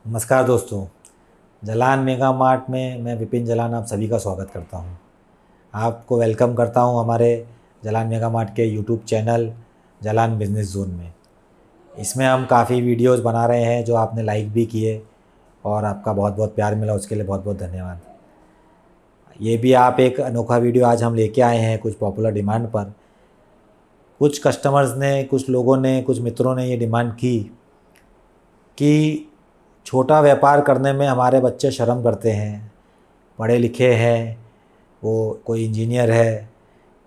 नमस्कार दोस्तों। Jalan mega mart में मैं विपिन जलान आप सभी का स्वागत करता हूं। आपको वेलकम करता हूं हमारे जलान मेगा मार्ट के YouTube channel Jalan business zone में। इसमें हम काफ़ी वीडियोस बना रहे हैं जो आपने लाइक भी किए और आपका बहुत बहुत प्यार मिला, उसके लिए बहुत बहुत धन्यवाद। ये भी आप एक अनोखा वीडियो आज हम लेके आए हैं कुछ पॉपुलर डिमांड पर। कुछ कस्टमर्स ने, कुछ लोगों ने, कुछ मित्रों ने ये डिमांड की कि छोटा व्यापार करने में हमारे बच्चे शर्म करते हैं। पढ़े लिखे हैं, वो कोई इंजीनियर है,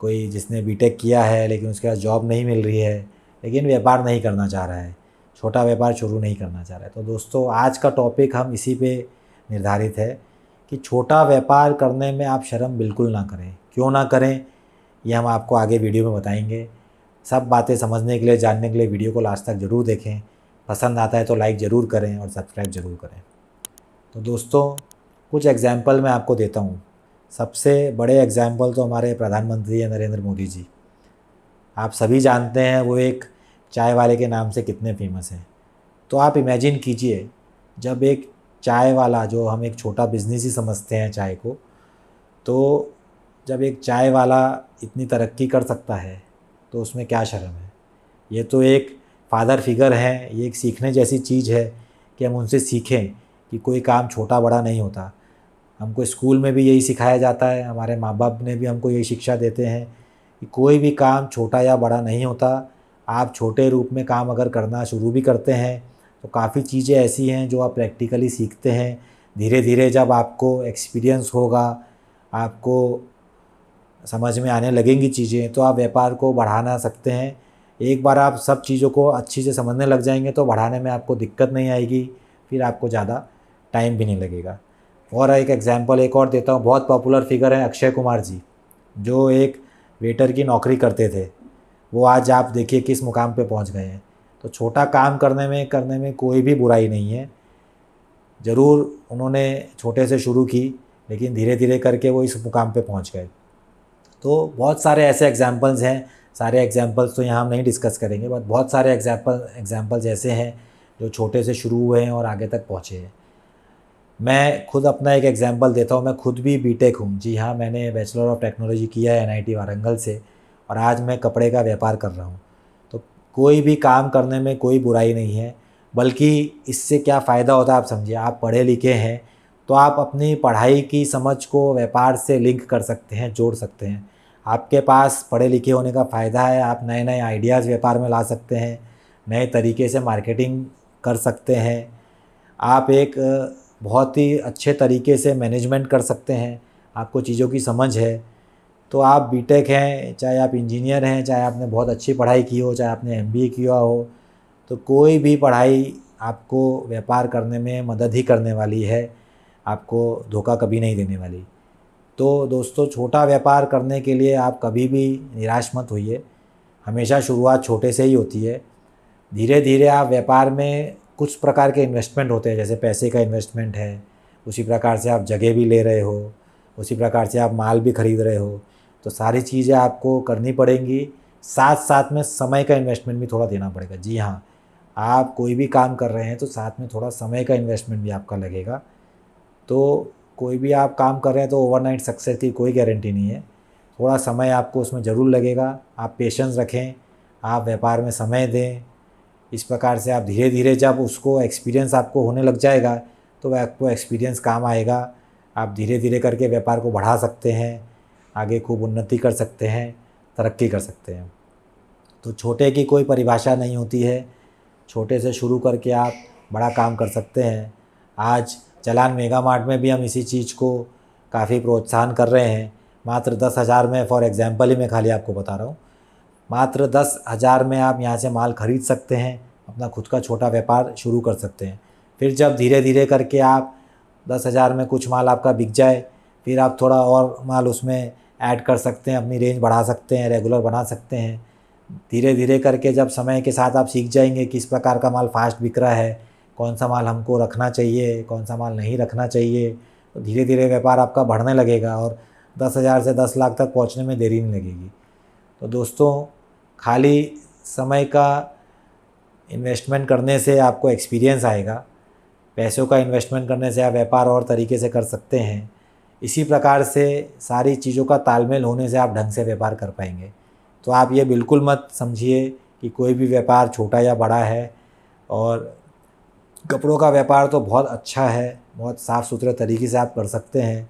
कोई जिसने बीटेक किया है लेकिन उसके पास जॉब नहीं मिल रही है, लेकिन व्यापार नहीं करना चाह रहा है, छोटा व्यापार शुरू नहीं करना चाह रहा है। तो दोस्तों, आज का टॉपिक हम इसी पे निर्धारित है कि छोटा व्यापार करने में आप शर्म बिल्कुल ना करें। क्यों ना करें, ये हम आपको आगे वीडियो में बताएंगे। सब बातें समझने के लिए, जानने के लिए वीडियो को लास्ट तक ज़रूर देखें। पसंद आता है तो लाइक ज़रूर करें और सब्सक्राइब ज़रूर करें। तो दोस्तों, कुछ एग्जाम्पल मैं आपको देता हूँ। सबसे बड़े एग्जाम्पल तो हमारे प्रधानमंत्री हैं, नरेंद्र मोदी जी। आप सभी जानते हैं वो एक चाय वाले के नाम से कितने फेमस हैं। तो आप इमेजिन कीजिए, जब एक चाय वाला, जो हम एक छोटा बिजनेस ही समझते हैं चाय को, तो जब एक चाय वाला इतनी तरक्की कर सकता है तो उसमें क्या शर्म है। ये तो एक फादर फिगर हैं, ये एक सीखने जैसी चीज़ है कि हम उनसे सीखें कि कोई काम छोटा बड़ा नहीं होता। हमको स्कूल में भी यही सिखाया जाता है, हमारे माँ बाप ने भी हमको यही शिक्षा देते हैं कि कोई भी काम छोटा या बड़ा नहीं होता। आप छोटे रूप में काम अगर करना शुरू भी करते हैं तो काफ़ी चीज़ें ऐसी हैं जो आप प्रैक्टिकली सीखते हैं। धीरे धीरे जब आपको एक्सपीरियंस होगा, आपको समझ में आने लगेंगी चीज़ें, तो आप व्यापार को बढ़ाना सकते हैं। एक बार आप सब चीज़ों को अच्छी से समझने लग जाएंगे तो बढ़ाने में आपको दिक्कत नहीं आएगी, फिर आपको ज़्यादा टाइम भी नहीं लगेगा। और एक एग्जांपल एक और देता हूँ। बहुत पॉपुलर फिगर है अक्षय कुमार जी, जो एक वेटर की नौकरी करते थे। वो आज आप देखिए किस मुकाम पे पहुँच गए हैं। तो छोटा काम करने में कोई भी बुराई नहीं है। ज़रूर उन्होंने छोटे से शुरू की, लेकिन धीरे धीरे करके वो इस मुकाम पे पहुँच गए। तो बहुत सारे ऐसे एग्जांपल्स हैं। सारे एग्जांपल्स तो यहाँ हम नहीं डिस्कस करेंगे, बट बहुत सारे एग्जांपल्स ऐसे हैं जो छोटे से शुरू हुए हैं और आगे तक पहुँचे हैं। मैं खुद अपना एक एग्जांपल देता हूँ। मैं खुद भी बीटेक हूँ। जी हाँ, मैंने बैचलर ऑफ टेक्नोलॉजी किया है एनआईटी वारंगल से, और आज मैं कपड़े का व्यापार कर रहा हूँ। तो कोई भी काम करने में कोई बुराई नहीं है, बल्कि इससे क्या फ़ायदा होता है आप समझिए। आप पढ़े लिखे हैं तो आप अपनी पढ़ाई की समझ को व्यापार से लिंक कर सकते हैं, जोड़ सकते हैं। आपके पास पढ़े लिखे होने का फ़ायदा है, आप नए नए आइडियाज़ व्यापार में ला सकते हैं, नए तरीके से मार्केटिंग कर सकते हैं। आप एक बहुत ही अच्छे तरीके से मैनेजमेंट कर सकते हैं। आपको चीज़ों की समझ है। तो आप बीटेक हैं, चाहे आप इंजीनियर हैं, चाहे आपने बहुत अच्छी पढ़ाई की हो, चाहे आपने एमबीए किया हो, तो कोई भी पढ़ाई आपको व्यापार करने में मदद ही करने वाली है, आपको धोखा कभी नहीं देने वाली। तो दोस्तों, छोटा व्यापार करने के लिए आप कभी भी निराश मत होइए। हमेशा शुरुआत छोटे से ही होती है। धीरे धीरे आप व्यापार में कुछ प्रकार के इन्वेस्टमेंट होते हैं, जैसे पैसे का इन्वेस्टमेंट है, उसी प्रकार से आप जगह भी ले रहे हो, उसी प्रकार से आप माल भी खरीद रहे हो। तो सारी चीज़ें आपको करनी पड़ेंगी। साथ साथ में समय का इन्वेस्टमेंट भी थोड़ा देना पड़ेगा। जी हाँ, आप कोई भी काम कर रहे हैं तो साथ में थोड़ा समय का इन्वेस्टमेंट भी आपका लगेगा। तो कोई भी आप काम कर रहे हैं तो ओवरनाइट सक्सेस की कोई गारंटी नहीं है। थोड़ा समय आपको उसमें ज़रूर लगेगा। आप पेशेंस रखें, आप व्यापार में समय दें। इस प्रकार से आप धीरे धीरे, जब उसको एक्सपीरियंस आपको होने लग जाएगा तो वह आपको एक्सपीरियंस काम आएगा। आप धीरे धीरे करके व्यापार को बढ़ा सकते हैं, आगे खूब उन्नति कर सकते हैं, तरक्की कर सकते हैं। तो छोटे की कोई परिभाषा नहीं होती है। छोटे से शुरू करके आप बड़ा काम कर सकते हैं। आज जलान मेगा मार्ट में भी हम इसी चीज़ को काफ़ी प्रोत्साहन कर रहे हैं। मात्र 10,000 में, फॉर एग्ज़ाम्पल ही मैं खाली आपको बता रहा हूँ, मात्र 10,000 में आप यहाँ से माल खरीद सकते हैं, अपना खुद का छोटा व्यापार शुरू कर सकते हैं। फिर जब धीरे धीरे करके आप 10,000 में कुछ माल आपका बिक जाए, फिर आप थोड़ा और माल उसमें ऐड कर सकते हैं, अपनी रेंज बढ़ा सकते हैं, रेगुलर बना सकते हैं। धीरे धीरे करके जब समय के साथ आप सीख जाएंगे किस प्रकार का माल फास्ट बिक रहा है, कौन सा माल हमको रखना चाहिए, कौन सा माल नहीं रखना चाहिए, तो धीरे धीरे व्यापार आपका बढ़ने लगेगा और 10,000 से 10 लाख तक पहुँचने में देरी नहीं लगेगी। तो दोस्तों, खाली समय का इन्वेस्टमेंट करने से आपको एक्सपीरियंस आएगा, पैसों का इन्वेस्टमेंट करने से आप व्यापार और तरीके से कर सकते हैं। इसी प्रकार से सारी चीज़ों का तालमेल होने से आप ढंग से व्यापार कर पाएंगे। तो आप ये बिल्कुल मत समझिए कि कोई भी व्यापार छोटा या बड़ा है। और कपड़ों का व्यापार तो बहुत अच्छा है, बहुत साफ़ सुथरे तरीके से आप कर सकते हैं।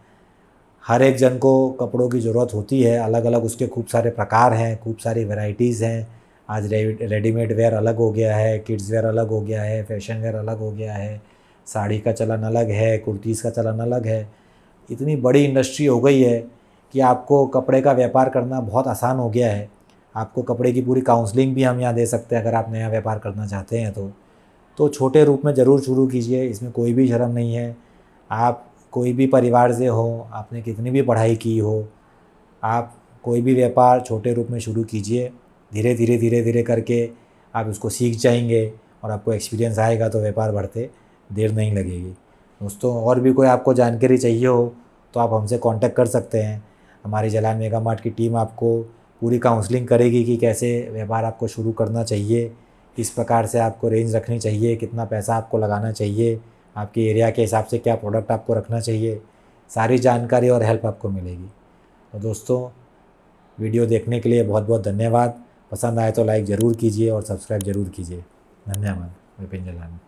हर एक जन को कपड़ों की ज़रूरत होती है, अलग अलग उसके खूब सारे प्रकार हैं, खूब सारी वैरायटीज़ हैं। आज रेडीमेड वेयर अलग हो गया है, किड्स वेयर अलग हो गया है, फैशन वेयर अलग हो गया है, साड़ी का चलन अलग है, कुर्तीज़ का चलन अलग है। इतनी बड़ी इंडस्ट्री हो गई है कि आपको कपड़े का व्यापार करना बहुत आसान हो गया है। आपको कपड़े की पूरी काउंसलिंग भी हम यहाँ दे सकते हैं अगर आप नया व्यापार करना चाहते हैं तो छोटे रूप में ज़रूर शुरू कीजिए, इसमें कोई भी शर्म नहीं है। आप कोई भी परिवार से हो, आपने कितनी भी पढ़ाई की हो, आप कोई भी व्यापार छोटे रूप में शुरू कीजिए। धीरे धीरे करके आप उसको सीख जाएंगे और आपको एक्सपीरियंस आएगा तो व्यापार बढ़ते देर नहीं लगेगी। दोस्तों, और भी कोई आपको जानकारी चाहिए हो तो आप हमसे कांटेक्ट कर सकते हैं। हमारी जलान मेगा मार्ट की टीम आपको पूरी काउंसलिंग करेगी कि कैसे व्यापार आपको शुरू करना चाहिए, किस प्रकार से आपको रेंज रखनी चाहिए, कितना पैसा आपको लगाना चाहिए, आपके एरिया के हिसाब से क्या प्रोडक्ट आपको रखना चाहिए। सारी जानकारी और हेल्प आपको मिलेगी। तो दोस्तों, वीडियो देखने के लिए बहुत बहुत धन्यवाद। पसंद आए तो लाइक ज़रूर कीजिए और सब्सक्राइब ज़रूर कीजिए। धन्यवाद। विपिन जलान।